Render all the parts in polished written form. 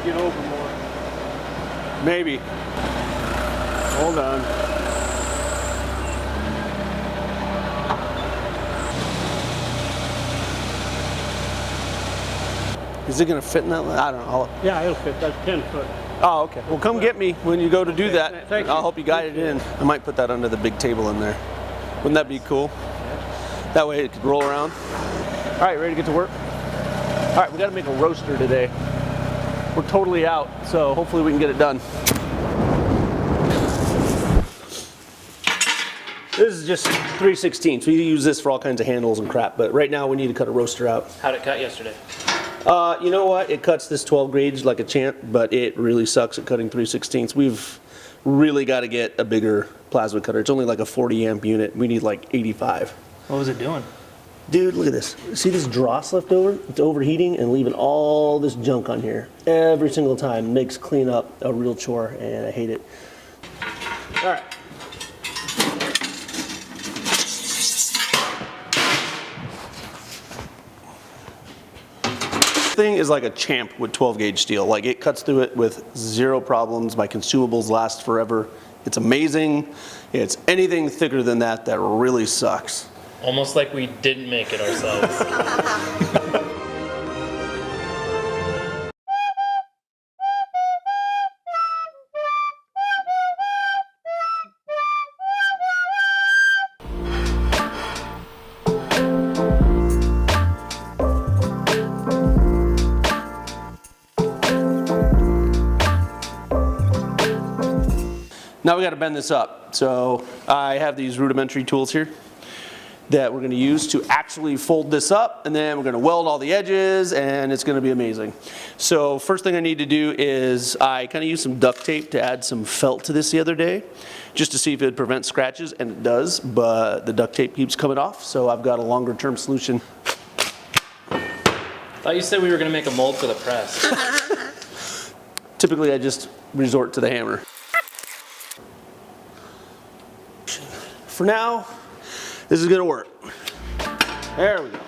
get over more. Maybe. Hold on. Is it gonna fit in that? I don't know. Yeah, it'll fit. That's 10 foot. Oh, okay. Well, come get me when you go to do that. Thank you. I'll help you guide it in. I might put that under the big table in there. Wouldn't that be cool? That way it could roll around. All right, ready to get to work? All right, we got to make a roaster today. We're totally out, so hopefully we can get it done. This is just 3/16. We use this for all kinds of handles and crap, but right now we need to cut a roaster out. How'd it cut yesterday? You know what? It cuts this 12 gauge like a champ, but it really sucks at cutting 3/16. We've really got to get a bigger plasma cutter. It's only like a 40 amp unit. We need like 85. What was it doing? Dude, look at this. See this dross left over? It's overheating and leaving all this junk on here. Every single time. Makes clean up a real chore, and I hate it. All right. Thing is like a champ with 12 gauge steel. Like, it cuts through it with zero problems. My consumables last forever. It's amazing. It's anything thicker than that that really sucks. Almost like we didn't make it ourselves. Now we got to bend this up. So I have these rudimentary tools here that we're going to use to actually fold this up, and then we're going to weld all the edges, and it's going to be amazing. So first thing I need to do is I kind of used some duct tape to add some felt to this the other day, just to see if it would prevent scratches, and it does, but the duct tape keeps coming off, so I've got a longer term solution. Thought you said we were going to make a mold for the press. Typically I just resort to the hammer. For now, this is going to work. There we go.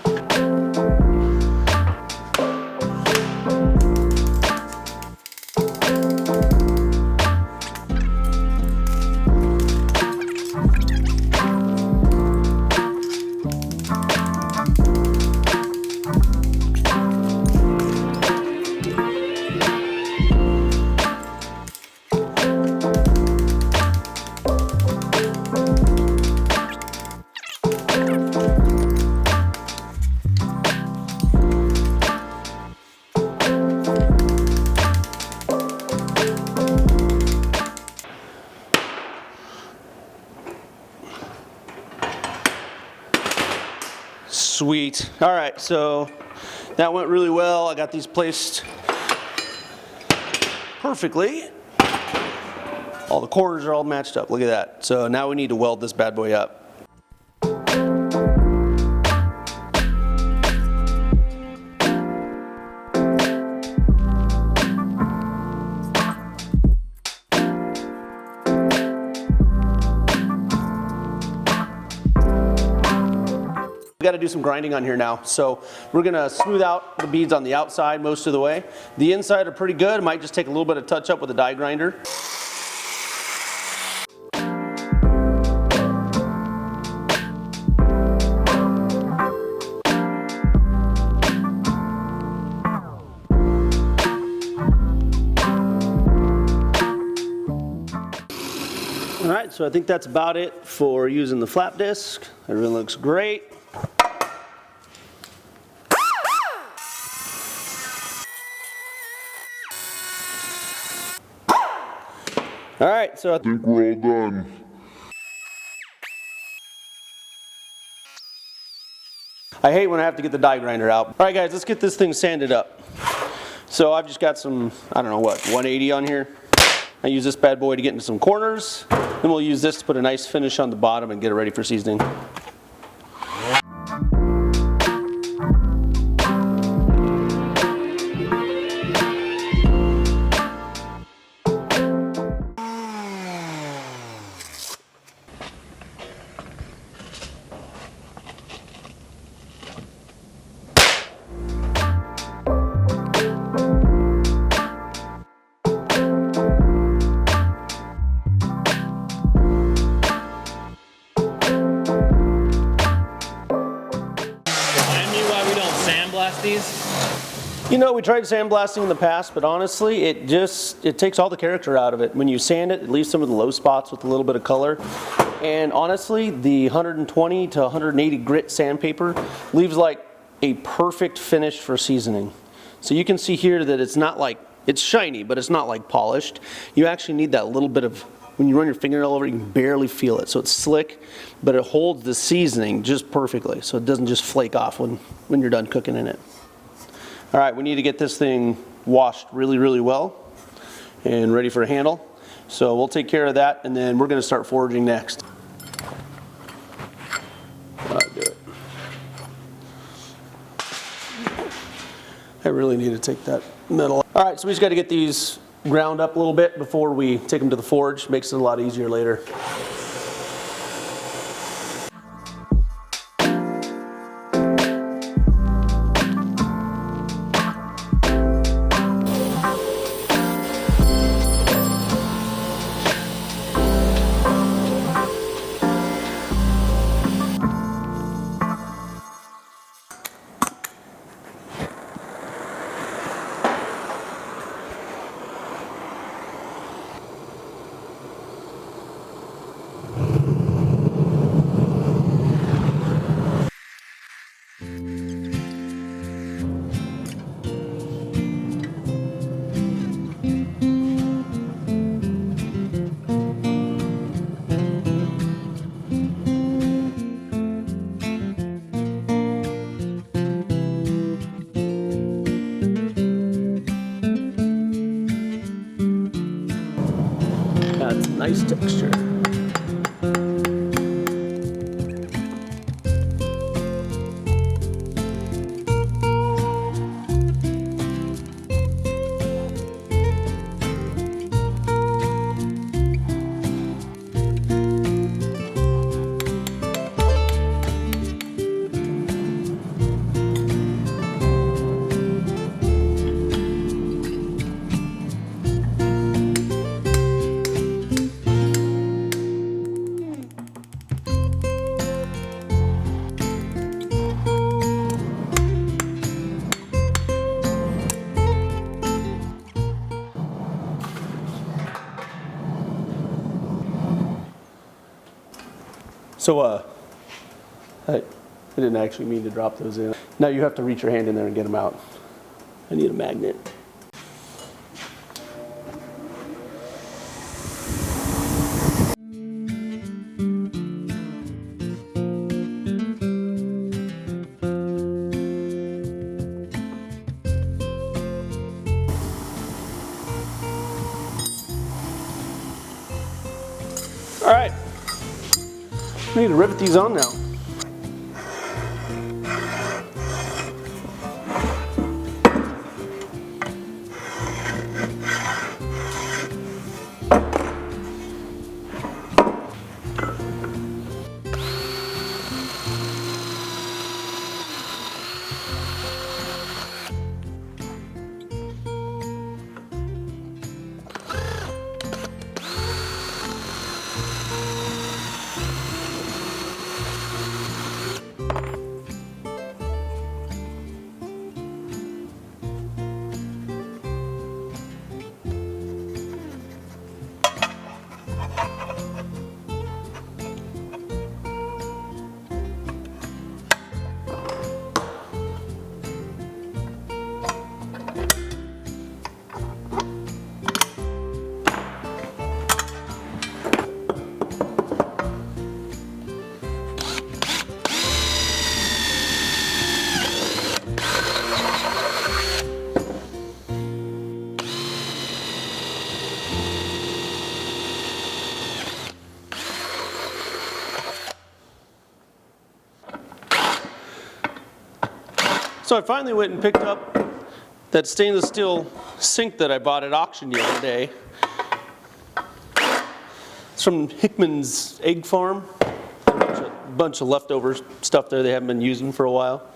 Sweet. All right, so that went really well. I got these placed perfectly. All the corners are all matched up. Look at that. So now we need to weld this bad boy up. We got to do some grinding on here now. So we're going to smooth out the beads on the outside most of the way. The inside are pretty good. Might just take a little bit of touch up with a die grinder. All right, so I think that's about it for using the flap disc. Everything looks great. All right, so I think we're all done. I hate when I have to get the die grinder out. All right, guys, let's get this thing sanded up. So I've just got some, I don't know what, 180 on here. I use this bad boy to get into some corners. Then we'll use this to put a nice finish on the bottom and get it ready for seasoning. You know, we tried sandblasting in the past, but honestly, it takes all the character out of it. When you sand it, it leaves some of the low spots with a little bit of color. And honestly, the 120 to 180 grit sandpaper leaves like a perfect finish for seasoning. So you can see here that it's not like, it's shiny, but it's not like polished. You actually need that little bit of, when you run your finger all over it, you can barely feel it. So it's slick, but it holds the seasoning just perfectly. So it doesn't just flake off when you're done cooking in it. All right, we need to get this thing washed really, really well and ready for a handle. So we'll take care of that, and then we're going to start foraging next. Do it. I really need to take that metal. All right, so we just got to get these ground up a little bit before we take them to the forge. Makes it a lot easier later. That's a nice texture. So, I didn't actually mean to drop those in. Now you have to reach your hand in there and get them out. I need a magnet. All right. I need to rivet these on now. So I finally went and picked up that stainless steel sink that I bought at auction the other day. It's from Hickman's Egg Farm. A bunch of leftover stuff there they haven't been using for a while.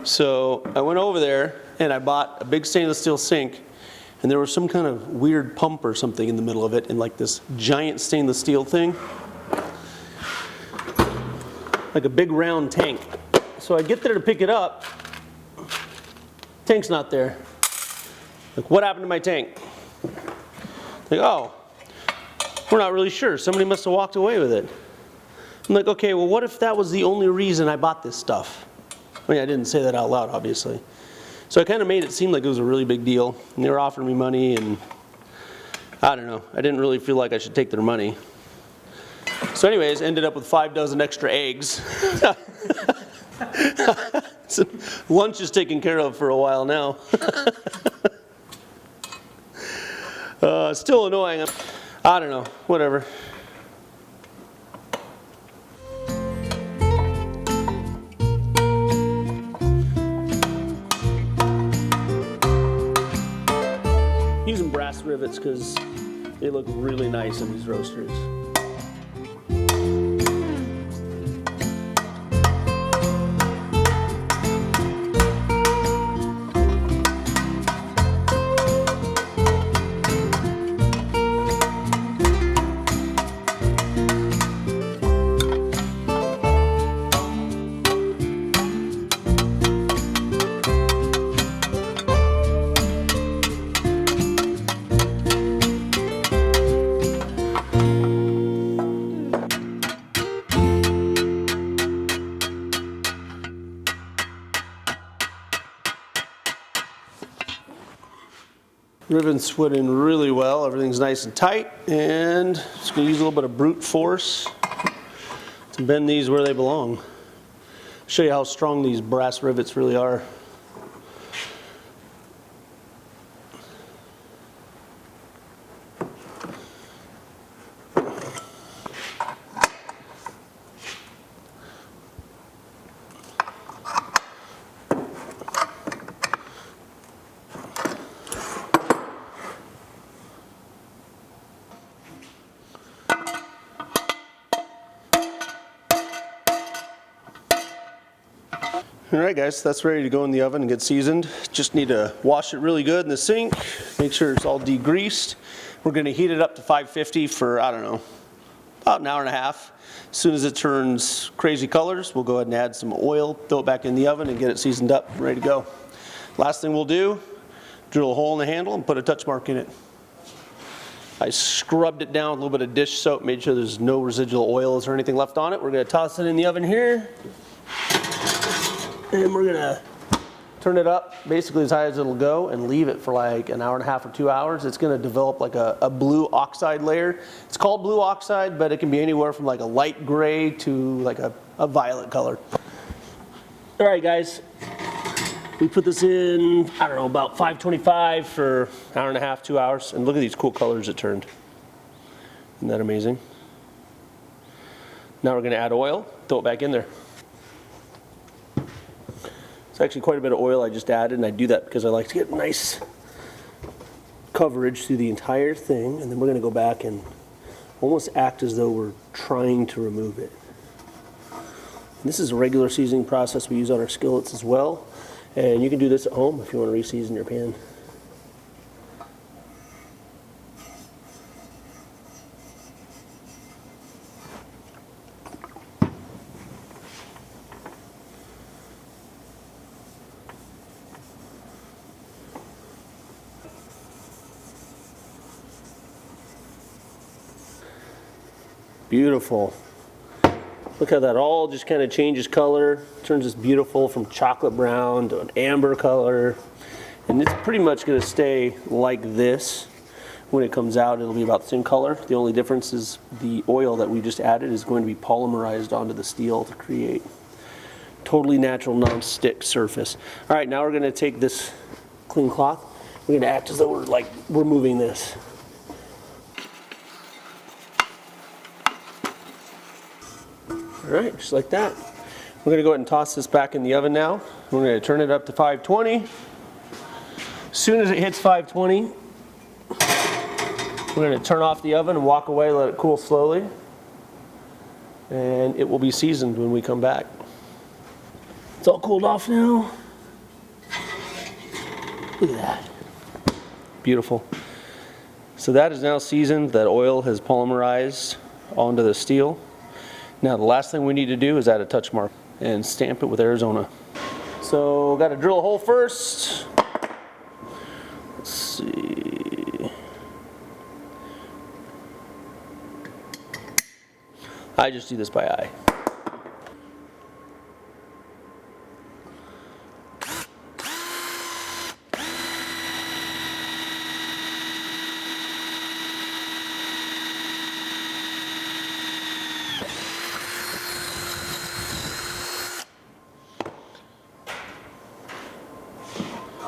So I went over there and I bought a big stainless steel sink, and there was some kind of weird pump or something in the middle of it, and like this giant stainless steel thing, like a big round tank. So I get there to pick it up, Tank's not there. Like, what happened to my tank? Like, oh, we're not really sure. Somebody must have walked away with it. I'm like, okay, well, what if that was the only reason I bought this stuff? I mean, I didn't say that out loud, obviously. So I kind of made it seem like it was a really big deal. And they were offering me money, and I don't know. I didn't really feel like I should take their money. So anyways, ended up with 5 dozen extra eggs. So lunch is taken care of for a while now. Still annoying. I don't know, whatever. Using brass rivets because they look really nice in these roasters. Rivets went in really well. Everything's nice and tight, and just going to use a little bit of brute force to bend these where they belong. Show you how strong these brass rivets really are. Alright guys, that's ready to go in the oven and get seasoned. Just need to wash it really good in the sink, make sure it's all degreased. We're going to heat it up to 550 for, I don't know, about an hour and a half. As soon as it turns crazy colors, we'll go ahead and add some oil, throw it back in the oven and get it seasoned up, ready to go. Last thing we'll do, drill a hole in the handle and put a touch mark in it. I scrubbed it down with a little bit of dish soap, made sure there's no residual oils or anything left on it. We're going to toss it in the oven here. And we're gonna turn it up basically as high as it'll go and leave it for like an hour and a half or 2 hours. It's gonna develop like a blue oxide layer. It's called blue oxide, but it can be anywhere from like a light gray to like a violet color. All right, guys. We put this in, I don't know, about 525 for an hour and a half, 2 hours. And look at these cool colors it turned. Isn't that amazing? Now we're gonna add oil, throw it back in there. It's actually quite a bit of oil I just added, and I do that because I like to get nice coverage through the entire thing, and then we're going to go back and almost act as though we're trying to remove it. And this is a regular seasoning process we use on our skillets as well, and you can do this at home if you want to re-season your pan. Beautiful. Look how that all just kind of changes color, turns this beautiful from chocolate brown to an amber color. And it's pretty much going to stay like this. When it comes out, it'll be about the same color. The only difference is the oil that we just added is going to be polymerized onto the steel to create totally natural non-stick surface. All right, now we're going to take this clean cloth. We're going to act as though we're like removing this. All right, just like that. We're going to go ahead and toss this back in the oven now. We're going to turn it up to 520. As soon as it hits 520, we're going to turn off the oven and walk away, let it cool slowly. And it will be seasoned when we come back. It's all cooled off now. Look at that. Beautiful. So that is now seasoned. That oil has polymerized onto the steel. Now the last thing we need to do is add a touch mark and stamp it with Arizona. So got to drill a hole first. I just do this by eye.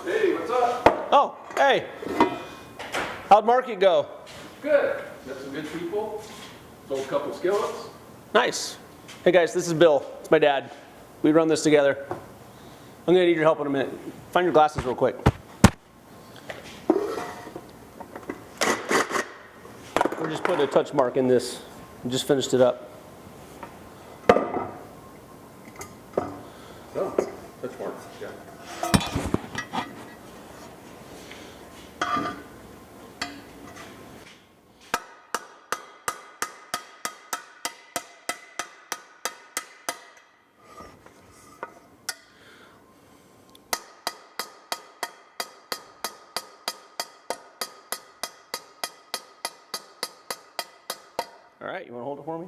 Hey, what's up? Oh, hey. How'd market go? Good. Got some good people. Sold a couple skillets. Nice. Hey guys, this is Bill. It's my dad. We run this together. I'm gonna need your help in a minute. Find your glasses real quick. We're just putting a touch mark in this. We just finished it up. Oh, that's more. Yeah. All right, you wanna hold it for me?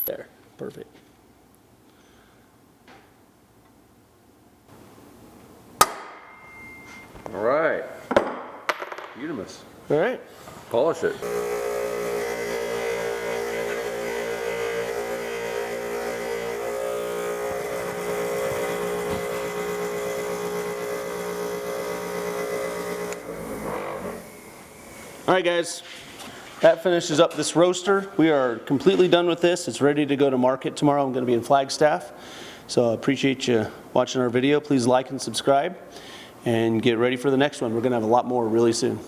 There, perfect. All right. Unanimous. All right. Polish it. All right, guys, that finishes up this roaster. We are completely done with this. It's ready to go to market tomorrow. I'm going to be in Flagstaff. So I appreciate you watching our video. Please like and subscribe and get ready for the next one. We're going to have a lot more really soon.